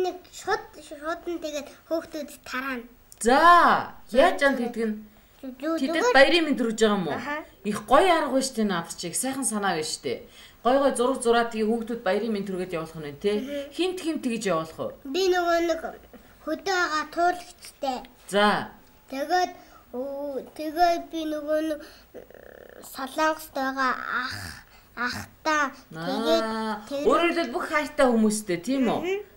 нэг шууд тэгээд хөөхтүүд тараана. За, яаж яан тэгдэг нь? Тэдэд баярын мэнд төрж байгаа юм уу? Их гоё арга байна штэ наад чиг. Сайхан санаа байна штэ. Гой зураг зураад тэгээ хүүхдүүд баярын мэнд төргээд явуулах нь те. Хинт тэгж явуулах уу? Би нөгөө нэг хөдөөгаа туулагчтай. За. Тэгээд би нөгөө нэг солонгостойгоо ахтаа тэгээд өөрөөр хэлбэл бүх хайртай хүмүүстэй тийм үү?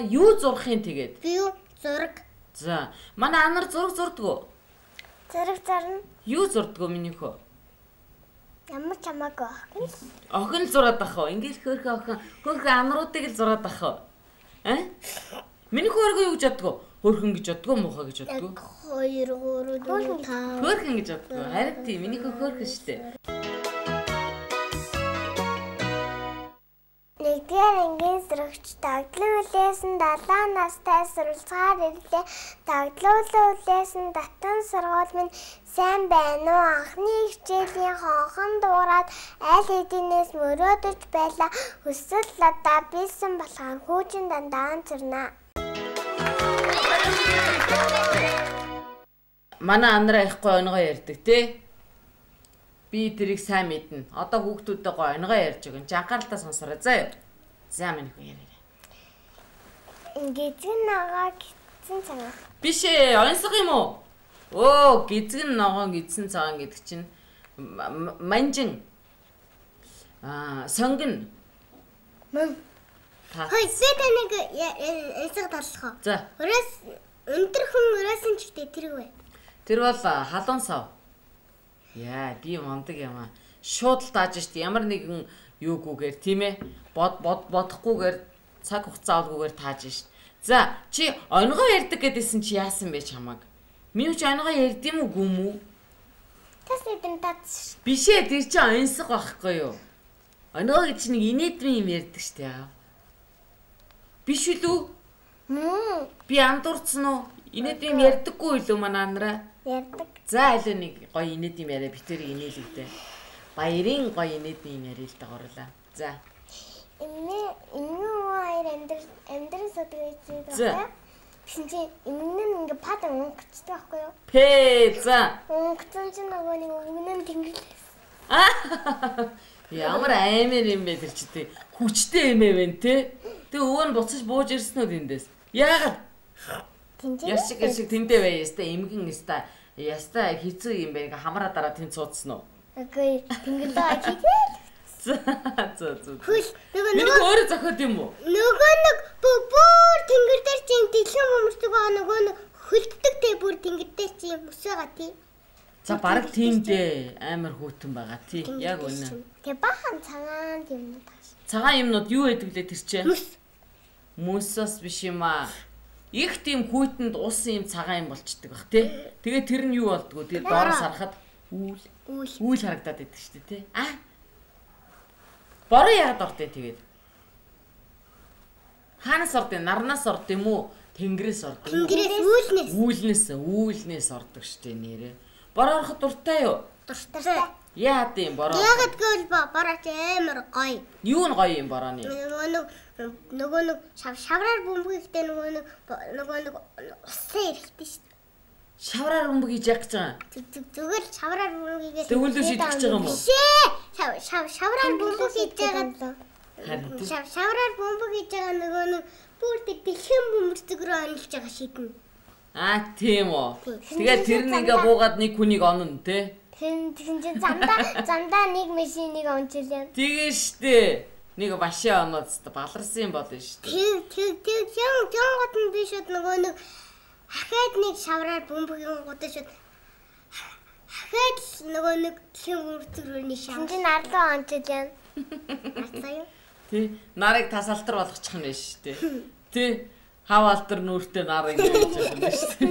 Юу зурхын тэгээд? Би юу зураг. За, манай анар зураг зурдгоо. Зураг зарна. Юу зурдгоо миний хөө? Ямар чамаагүй охин. Охин л зураад ах уу? Ингээл хөөхөн анаруудыг л зураад ах уу? Миний хөөргөө юу гэж боддгоо? Хөөхөн гэж боддгоо, муухай гэж боддгоо? 2 3 4 5. Хөөхөн гэж боддгоо. Харин тийм миний хөөхөн штэ. Нэгдүгээр ангийн сурагч Дагдлын үлээсэн 7 настай суралцахаар ирлээ. Дагдлын үлээсэн татан сургууль минь сайн байна уу? Анхны хичээлийн хонхон дуурайд аль хэдийнээс мөрөөдөж байлаа. Өсвөл надаа бийсэн болохоор хүүжин дандаа онцорно. Манай анараа их гоё онгоо ярьдаг тий. Би тэрийг сайн мэднэ. Одоо хүүхдүүдтэй гоё онгоо ярьж байгаа. Жанхааралтай сонсороо заа юу. За минь хөө яриа. Гизгэн нагаа гизэн цагаан. Биш ээ, онцлог юм уу? Оо, гизгэн ногоон гизэн цагаан гэдэг чинь манжин. Сонгон. Мөн. Хой, нэг эсэг таллах. За. Өнтөрхөн өрөөсөн ч гэдэг тэр үе. Тэр бол халуун сав. Яа, би мондөг юм аа. Шууд л тааж штт ямар нэгэн юугүйгээр тийм ээ. Бодохгүйгээр цаг хугацаа олгүйгээр тааж штт. За, чи онгоо ярьдаг гэдээсэн чи яасан бэ чамаг? Минь ч онгоо ярьд юм уу гүм үү? Тэс эдэн тац. Биш ээ, тэр чи онцлог байхгүй юу? Онгоо гэж нэг инээдмийн юм ярьдаг штт яа. Биш үү? Би андуурцсан уу? Инээдмийн юм ярьдаггүй юу манай анараа? Ярьдаг. За аль нэг гоё инээдмийн яриа битэр инээлэгдээ. Баярын гоё инээдмийн яриа л дагуурлаа. За. Энэ амьдрал содрогдсон байна. Шинжи энэ ингээ пад өнгөцтэй байхгүй юу? За. Өнгөцөн чинь нөгөө нэг өнгөн тэнгэрлээс. Ямар аймаар юм бэ тэр чи тий. Хүчтэй юм ээ вэ те. Тэг өвөө нь буцаж бууж ирсэн үү тэндээс? Яагаад? Яшиг тэндээ бай яста эмгэн яста хэцүү юм бэ ингээ хамраа дараа тэнд цуудсан уу? Окей, тэнгэлээ хийгээл. За. Хөл нөгөө өөрөө зохиод юм уу? Нөгөө нэг бүр тэнгэр дээр чинь дэлхэн өмөрдөг байгаа нөгөө нэг хөлддөг те бүр тэнгэр дээр чинь өсөөгөө тий. За бараг тийм дээ амар хүүтэн байгаа тий. Яг үнэ. Тэг бахан цагаан юмнууд тааш. Цагаан юмнууд юу байдаг лээ тэр чинь? Мөсөөс биш юм аа. Их тийм хүүтэнд уусан юм цагаан юм болчдөг бах тий. Тэгээ тэр нь юу болдгоо? Тэр доороос харахад үйл харагдаад байдаг шүү дээ тий. Бороо яагаад ортой тэгээд? Хаанаас ордیں۔ Нарнаас орд юм уу? Тэнгэрээс орд. Тэнгэрээс үүлнээс ордог шүү дээ нэрээ. Бороо ороход дуртай юу? Дуртай. Яа тийм бороо. Яагаад гэвэл борооч амар гоё. Юу нь гоё юм борооны? Нөгөө нэг шавраар бөмбөгтэй нөгөө нэг усан эрэхтэй шүү дээ. Шавраар бөмбөг хийж яах гэж байгаа? Зүгээр шавраар бөмбөгийг төгөлөө шидэх гэж байгаа юм уу? Шавраар бөмбөг хийж байгаа. Шавраар бөмбөг хийж байгаа нөгөө нэг бүр дэлхэн бөмбөрцөг рүү онилж байгаа шиднэ. Тийм үү. Тэгээд тэр нэгээ буугаад нэг хүнийг онно те. Тин чинь замдаа нэг машиныг ончилээ. Тэгээ штэ. Нэг машин оноод өстө баларсан юм болно штэ. Тэг гот нь биш од нөгөө нэг хахад нэг шавраар бөмбөгийн гудаж хахад нөгөө нэг дэлхийн бөмбөрцөг рүү нэг шавраар. Тин арлуу ончилээ. Арлаа юу? Тий, нарыг тасалтар болгочих нь байна штэ. Тий. Хаваалтар нүртэй нар ингэж байгаа юм шүү.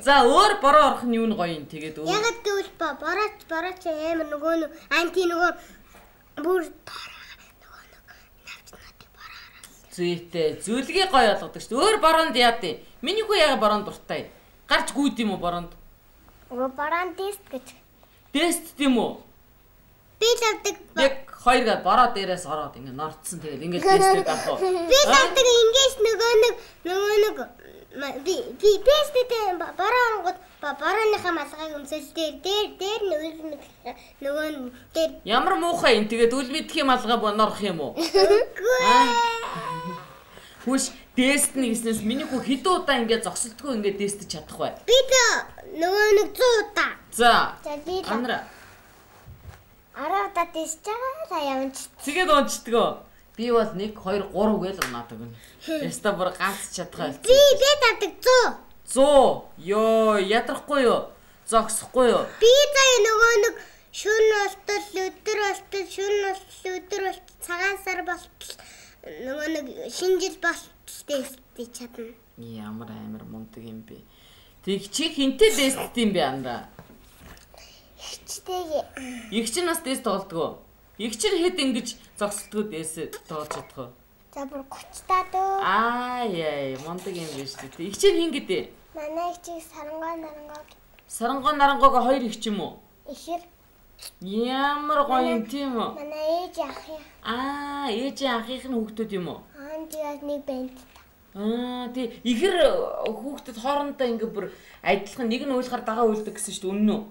За өөр бороо орох нь юу н гоё юм тэгээд өөр. Ягд гэвэл борооч амар нөгөө анти нөгөө бүр нөгөө навчнаатай бороо. Зүйтэй зүлгээ гоё болгодог шүү. Өөр бороонд яад юм. Миний хүү яга бороонд дуртай. Гарч гүйд юм уу бороонд? Бороонд тест гэж. Тест тийм үү? Би лавдаг. Яг хоёр гээд бороо дээрээс ороод ингэ норцсон. Тэгээд ингэ тесттэй авах. Би надад ингээс нөгөө нэг би пэстэд бороонгод борооныхаа малгайг өмсөл дээр нөгөө дээр ямар муухай юм. Тэгээд үл мэдхийн малгай норох юм уу? Хүш тест нь гэснээс миний хүү хэдэн удаа ингэ зогсолтгүй ингэ тестэж чадах бай. Би нөгөө нэг 100 удаа. За. Би Андра 10 удаа тестж байгаа та явж. тэгээд унцдгоо. Би бол 1 2 3 гээл унаадаг юм. Яста бүр ганц чадхаа. Би тавьдаг 100. 100. Йоо, ядрахгүй юу? Зогсохгүй юу? Би заяа нөгөө нэг шөнө болтол өдөр болтол шөнө болтол өдөр болтол цагаан сар болтол нөгөө нэг шинэ жил болтол тестэж чадна. Ямар амар мундаг юм бэ. Тэг чи хинтээ тест юм бэ андаа? Хичтэйгээ. Их чинь бас тест тоолдгоо. Их чинь хэд ингэж зогсолтгүй тест тоолж чадах вэ? За бүр 30 таа дөө. Яа, мундаг юм биш үү? Их чинь хин гэдэг. Манай их чиг сарангоо. Сарангоо нарангоог хоёр их ч юм уу? Ихэр. Ямар гоё юм тийм үү? Манай ээж ах юм. Ээжийн ахих нь хүүхдүүд юм уу? Тэгээд нэг банд. Тий ихэр хүүхдэд хоорондоо ингэ бүр адилхан нэг нь уйлахаар дагаа уйлдаг гэсэн шүү дээ үнэн үү?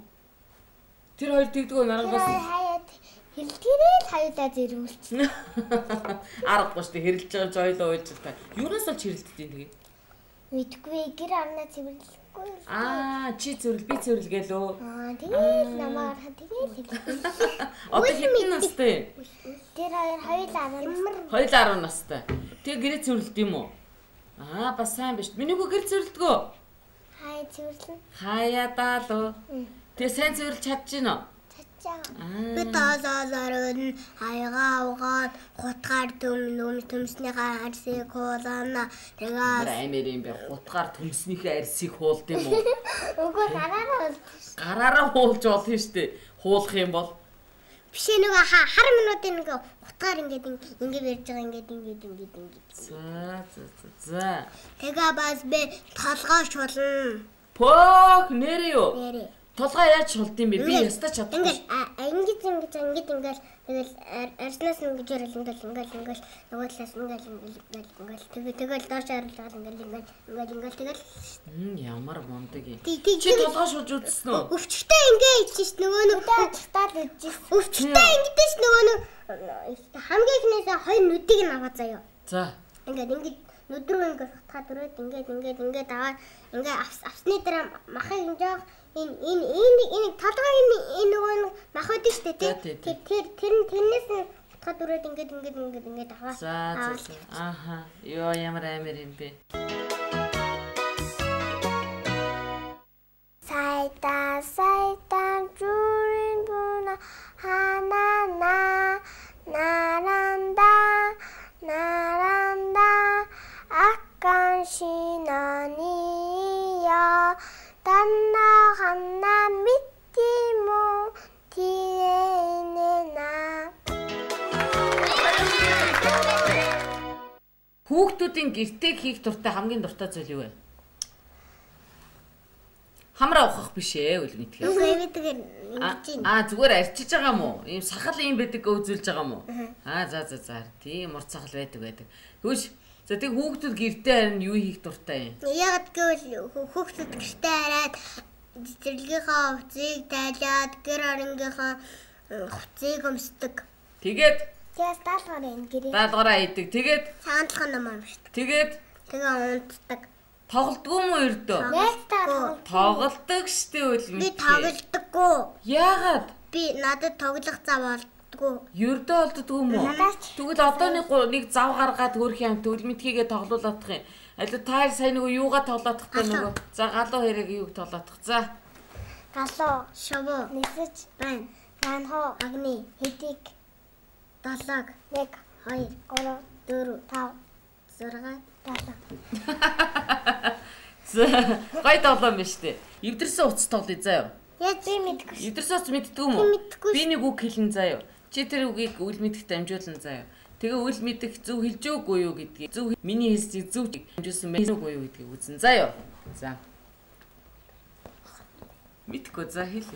Тэр хоёр тэгдэгөө нарангаас хаяад хэлдгээрээ хаяудаа зэрүүлчихнэ. аргагүй шүү дээ хэрэлж байгаа ч ойлоо уйлж та. Юунаас л хэрэлддэг тэгээ? Мэдгүй гэр орноо цэвэрлэхгүй. Чи цэвэрлэл би цэвэрлэл гэлөө. Тэгээд намаар тэгээд хэлсэн. Одоо хэдэн настай? Тэр хоёр 10 настай. Тэгээ гэрээ цэвэрлэлт юм уу? Бас сайн биш. Миний хүү гэр цэвэрлэлтгөө. Хаяа цэвэрлэн. Хаяадаа лөө. Тэгээ сайн цэвэрлэж чадчихна уу? Би таалaalарын хаягаа угаад хутгаар төмснийхээ арсыг хуулана. Тэгээд амар юм бэ. Хутгаар төмснийхээ арсыг хуулд юм уу? үгүй гараараа Гараараа хуулж болно шүү дээ. Хуулах юм бол биш нөгөө хар минутын нөгөө хутгаар ингээд ярьж байгаа ингээд. За. Тэгээ бас би толгой шулна. Пок нэр юу? Нэрээ. Толгой яаж шулд юм бэ? Би ястаа чадахгүй. Ингээд тэгэл арснаас ингэж ярил ингээл нөгөө талаас ингээл тэгэл доош харуулаад ингээл тэгэл ямар мундаг юм. Чи толгой шулж үзсэн үү? өвчтэй ингээ ийчих ш нөгөө нэг таад үзсэн. Өвчтэй ингэдэж нөгөө нэг хамгийн ихнээс хоёр нүдийг нь аваа заяа. За. Ингээд нүд рүү ингээд хатгаад өрөөд ингээд аваад ингээд авсны дараа махыг жоох энэ толгойн энэ нөгөө мах байдаг шүү дээ. Тэрнээс нь хатгаад өрөөд ингээд аваа. За. Йоо ямар амар юм бэ. Сайта 주린 분아 하나나 나란다 악한 신아니야 단나간나 믿기모 디에네나 Хүүхдүүдийн гэртээ хийх дуртай хамгийн дуртай зүйл юу вэ? Хамраа ухах биш ээ үл мэдгээ. Зүгээр арчиж байгаа юм уу? Ийм сахал юм байдаг үзүүлж байгаа юм уу? За. Тийм урт сахал байдаг. Хөөш. За тэг хүүхдүүд гэртээ харин юу хийх дуртай юм? Яг гэвэл хүүхдүүд гэртээ хараад цэцэрлэгийнхаа хувцсыг тайлаад гэр оронгийнхаа хувцсыг өмсдөг. Тэгээд даалгавар энэ гэрээ. даалгавраа хийдэг. Тэгээд цаандлах юм амарчдаг. тэгээд унтдаг. тоглодгүй юм уу ердөө? Тоглодог штэ үл мэдээ. Би тоглодоггүй. Яагаад? Би надад тоглох зав олддгүй. Ердөө олддгүй юм уу? Тэгвэл одоо нэг зав гаргаад хөрх юм төл мэдхийгээ тоглуулах юм. Аль та сайн нөгөө юугаа тоглоодох вэ нөгөө? За галуу хэрэг юуг тоглоодох. За. Галуу, шовоо, нисэж, байна. Манхоо, агни, хэдик, далаг, 1 2 3 4 5 6 7. Гай тоглоом биш үү? Эвдэрсэн утас тоглоё заа юу? Яа би мэдгүй. Эвдэрсэн утас мэддгүй юм уу? Би нэг үг хэлэн заа юу? Чи тэр үгийг үл мэдэх дамжуулан заа юу? Тэгээ үл мэдэх зөв хэлж өгөө юу гэдгийг зөв миний хэлсийг зөв дамжуулсан байх үгүй юу гэдгийг үзэн заа юу? За. Мэдгүй за хэл.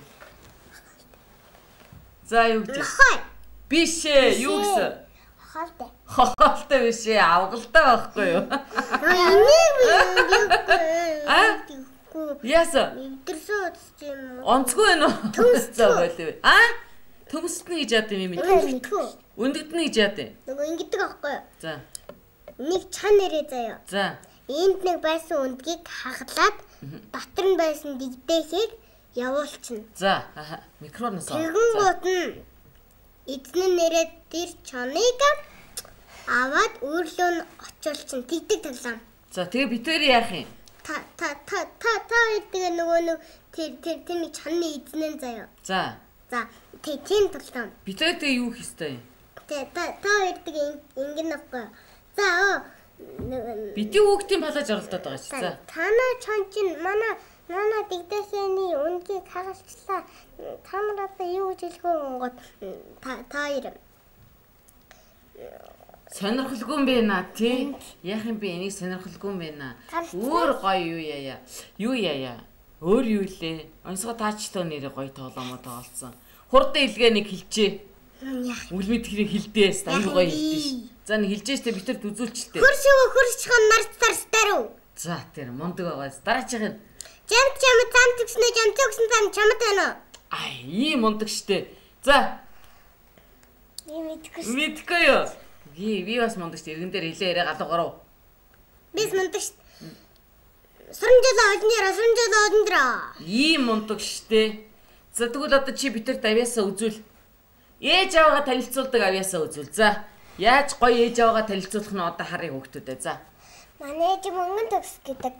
За юу гэж? Биш ээ. Юу гэсэн? Хохолтой. Хохолтой биш ээ. Авгалтай байхгүй юу? Яса? Өдөрсөө үзчих юм уу? Онцгүй байна уу? Төмсцөө байлээ. Төмсдэн гэж яад юм бэ? Өндөгдөн гэж яад юм? Нөгөө ингэдэг аахгүй юу? За. Нэг чан нэрээ заяа. За. Энд нэг байсан өндгийг хаглаад дотор нь байсан дэгдээхийг явуулчихна. За. Микрофоноос. Тэгэнгүүт нь эзэн нэрээ тэр чаныг аваад өөрлөө нь очуулчихна. Тэгдэг тоглоом. За тэгээ бид хоёр яах юм? Та гэдэг нөгөө нэг тэр нэг чанны эзнэн заяа. За. За тийм тоглоом. Бид хоёр тэгээ юу хийх ёстой юм? Та хоёрдаг ингэн авахгүй. За бидний хүүхдийн палаж оролдоод байгаа шүү. За. Танаа чан чинь манай дэгдэсэний үндгийг хагалчлаа. Та нар одоо юу гэж хэлэх вэ гот та хоёр. Сонирхолгүй юм байна тий. Яах юм бэ? Энийг сонирхолгүй юм байна. Өөр гоё юу яая. Юу яая. Өөр юу лээ? Онцгой таачлаа нэрээ гоё тоглоомоо тоглолцсон. Хурдан илгээ нэг хэлчээ. Үл мэдхийг хилдээс аюу гоё хэлдэж. За нэг хэлжээстэй битэрд үзүүлчихтэй. Хөрсчихөн нарцтарстаруу. За тэр мундаг байгаас дараачихын. Жамт зам төгснө зам чамд байна. Ийм мундаг штэ. За. Мэдгүй юу? Би бас мундаг штэ. Иргэн дээр хилээ яриа галуу гарав. Бис мундаг штэ. Сурнжал одондра. Ийм мундаг штэ. За тэгвэл одоо чи битэрд авьяасаа үзүүл. Ээж аваагаа танилцуулдаг авьяасаа үзүүл. За. Яаж гоё ээж аваагаа танилцуулах нь одоо харъя хүүхдүүдээ. За. Манай ээж мөнгөн төгс гэдэг.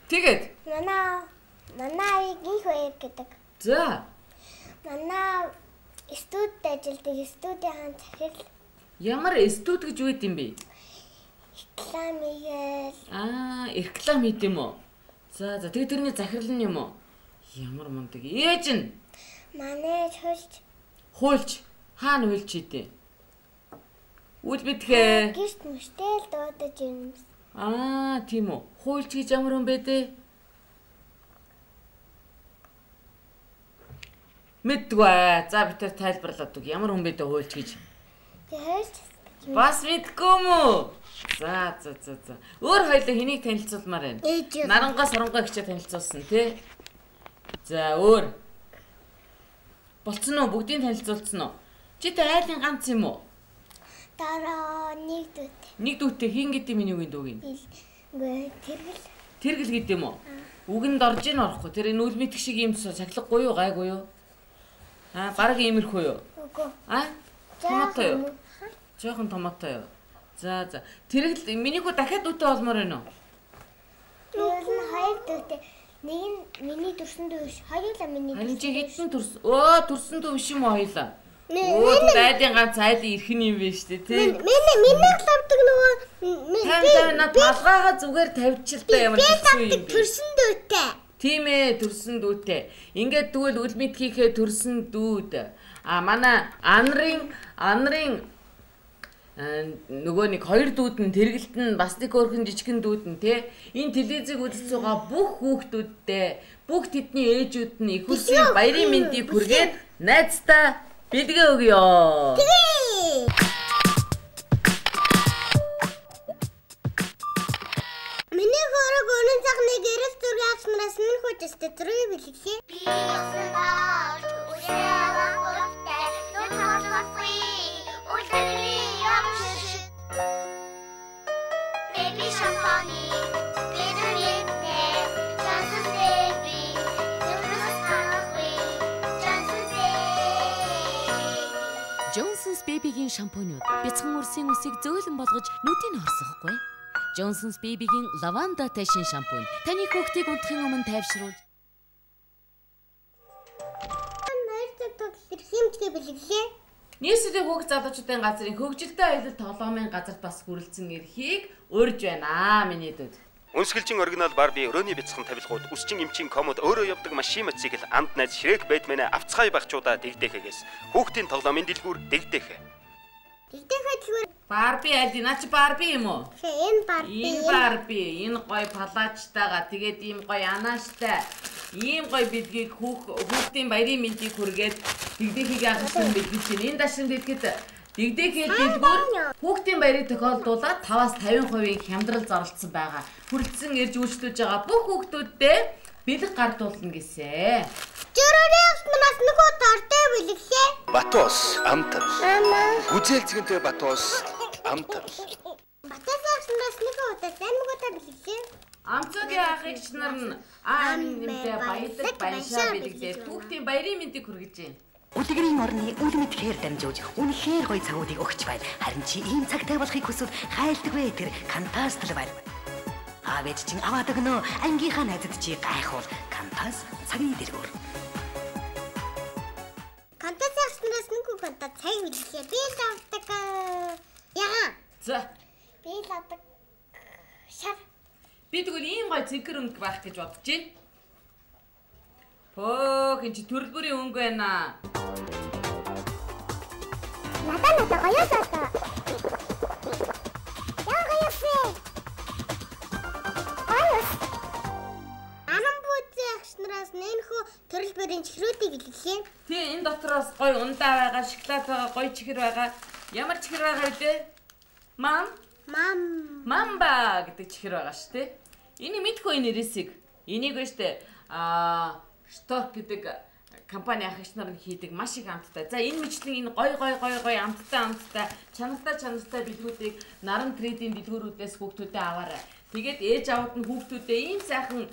Тэгээд манай их хоёр гэдэг. За. Манай студид ажилладаг студийн захирал. Ямар студ гэж юу гэдэм бэ? Реклам хийгээл. Реклам хийд юм уу? За тэгээд тэрний захирал нь юм уу? Ямар мундаг. Ээж нь манай хуульч. Хаана хуульч хийдэ? Үл битгэ. Гэрт мөштэй л дуудаж юм. Тийм үү. Хуульч гэж ямар хүн бэ дээ? Мэдгүй. За би тэр тайлбарлаад үг. Ямар хүн бэ дээ хуульч гэж? Бас мэдгүй мүү? За. Өөр хоёлоо хэнийг танилцуулмаар байна? Нарангаас оронгой гिचээ танилцуулсан тий. За өөр. Болцсон уу? Бүгдийг танилцуулсан уу? Чи тэ айлын ганц юм уу? Дараа нэг дүүтэй. Нэг дүүтэй хин гэдэг миний үгийн дүүг юм. Тэргэл гэдэг юм уу? Үгэнд орж ийн орохгүй. Тэр нүүл мэдх шиг юм цахилгагүй юу, гайгүй юу? Бараг иймэрхүү юу? Үгүй. Томатой юу? Жохон томатой юу? За. Тэргэл миний хүү дахиад дүүтэй болмоор байна уу? Тэр нь хоёр дүүтэй. Нэг нь миний төрсөн дүү биш. Хоёулаа миний. Харин чи хэдэн төрсөн? Төрсөн дүү биш юм уу хоёулаа? Дайдын ганц айлын ирхэн юм биш үү тий? Миний лавдаг нөгөө Тань талгаагаа зүгээр тавьчихлаа ямар хэцүү юм бэ? Төрсөн дүүтэй. Тийм ээ, төрсөн дүүтэй. Ингээд тэгвэл үл мэдхийхээ төрсөн дүүд. Манай анрын нөгөө нэг хоёр дүүд нь тэргэлт нь бас нэг өөрхөн жижигхэн дүүд нь тий. Энэ телевизийг үзэж байгаа бүх хүүхдүүдтэй, бүх тэдний ээжүүд нь их үсгийн баярын мэндийг хүргээд найзтай бэлгээ өгье. Миний хөрөг өнөн цагны гэрэл зургийн авснараас минь хүчтэй зургийг бэлгэлээ. Би ясан бааж үсэвэн гуртай нүд хасвасгүй үлдэрли ямшиш. Baby champagne бидэрнэ Johnson baby нүрс ханахгүй Johnson's Baby-гийн шампунууд бяцхан үрсийн үсийг зөөлөн болгож нүдийг хорсохгүй. Johnson's Baby-гийн лаванда ташин шампунь таны хүүхдийг унтахын өмнө тайвшруулж. Хэмжгээ бэлгэлээ. Нийслэлийн хүүхд залуучуудын газрын хөгжилтэй аялал тоглоомын газарт бас хүрэлцэн эрхийг урьж байна миний дүүд. Үнсгэлжин оригинал Барби өрөөний бяцхан тавилгууд үсчин эмчийн комод өөрөө явдаг машин мотоцикл анд найз Шрек Бэтмен авцгай багчуудаа дэгдэхээс хүүхдийн тоглоомын дэлгүүр дэгдэхэ. Дэгдэхэ тэгвэр Барби аль наач Барби юм уу? Энэ Барби. Энэ Барби энэ гоё палаачтайгаа тэгээд ийм гоё анааштай ийм гоё бэлгийг хүүхдийн баярын мэндийг хүргээд дэгдэхийг агуулсан мэдгэж чинь энэ дашин дэлгэхэд дэгдэхийг дэлгүүр хүүхдийн баярыг тохиолдуулаад 5-50% хямдрал зарлцсан байгаа. Хүрэлцэн ирж үйлчлүүлж байгаа бүх хүүхдүүддээ бэлэг гардуулна гэсэн. Жөрөөрийн нас нөгөө тортой бэлэглээ. Батус амтар. Мама. Гүзээлцгэнтэй Батус амтар. Батасаас нөгөө удаа сайн мөгөөтэй бэлэглээ. Амцгийн ахыгч нар нь нэмтэй баялаг баяшаа бэлэглээд хүүхдийн баярын мэндийг хүргэж байна. Үлгэрийн орны үл мэдхээр дамжуулж үнэхээр гоё цагуудыг өгч байна. Харин чи ийм цагтай болохыг хүсвэл хайлтгүй тэр Кантас талбай. Авэж чин аваад өгнө. Ангийнхаа найзад чи гайхуул Кантас цагийн дэлгүүр. Кантас ахснаас нөгөө конта цаг бэлэглээ. Би л авдаг. Яа. За. Би л авдаг. Шар. Би тэгвэл ийм гоё цэнхэр өнгө байх гэж бодож байна. Хөөг энэ чи төрөл бүрийн өнгө байна. Надад гоё сата. Яа гоёсэ. Гоёс. Анан бууцын агшнараас нэнхүү төрөл бүрийн чихрүүдийг илгэлээ. Тий энэ дотроос гоё ундаа байгаа, шоколад байгаа, гоё чихэр байгаа. Ямар чихэр байгаа вэ? Мамба гэдэг чихэр байгаа шүү дээ. Энийг мэдгүй энэ нэрсийг. Энийг ба штэ Шторк гэдэг компани ахыгч нар хийдэг маш их амттай. За энэ мэтлэн энэ гоё амттай чанартай бэлгүүдийг наран трейдинг бэлгүүрүүдээс хүүхдүүдэд аваарай. Тэгээд ээж аваад нь хүүхдүүдэд ийм сайхан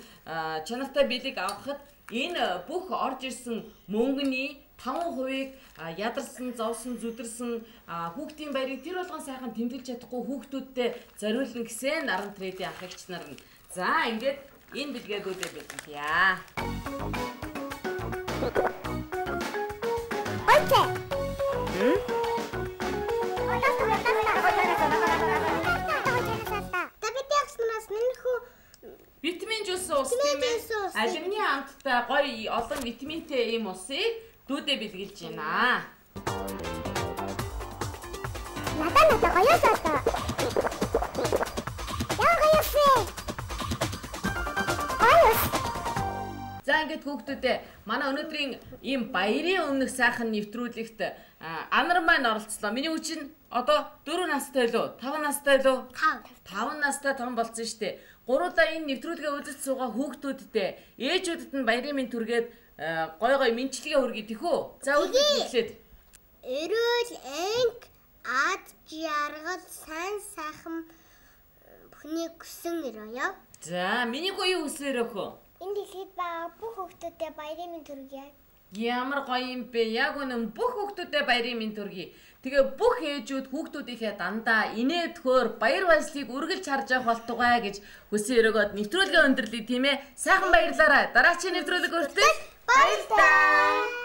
чанартай бэлэг авахад энэ бүх орж ирсэн мөнгөний 5%-ийг ядарсан, зовсон, зүдэрсэн хүүхдийн баярыг тэр болгон сайхан тэмдэглэж чадахгүй хүүхдүүдэд зориулна гэсэн наран трейдинг ахыгч нар нь. За ингээд энэ бэлгээгүүдээ бэлгэлье. Окей. Витамин жуус ус тийм ээ. Алюминий амттай гоё олон витаминтэй ийм усыг дүүдээ бэлгэлж байна. Надад гоё сата. Яа гоёсэ. За ингээд хүүхдүүдээ манай өнөөдрийн ийм баярын өмнөх сайхан нэвтрүүлэгт анар маань оролцлоо. Миний хүчин одоо 4 настай лөө 5 настай лөө 5 настай том болсон штэ. Гуруула энэ нэвтрүүлгээ үзэж суугаа хүүхдүүдтэй ээжүүдэд нь баярын мэнд түргээд гой мэнчилгээ хүргэе тэхүү. За үзүүлээд. Эрүүл анги ад жаргал сайн сайхан бүхний хүсэн өрөөё. За миний гоё үсээр өхөө. Энэ дэлхийд байгаа бүх хүүхдүүдэд баярын мэнд хүргэе. Ямар гоё юм бэ? Яг үнэн бүх хүүхдүүдэд баярын мэнд хүргэе. Тэгээ бүх ээжүүд хүүхдүүдийнхээ дандаа инээдхөөр баяр баясгалыг үргэлж харж явах болтугай гэж хүсэн өрөөгөөд нэвтрүүлгээ өндөрлөе тийм ээ. Сайхан баярлаарай. Дараагийн нэвтрүүлэг хүртэл баярлалаа.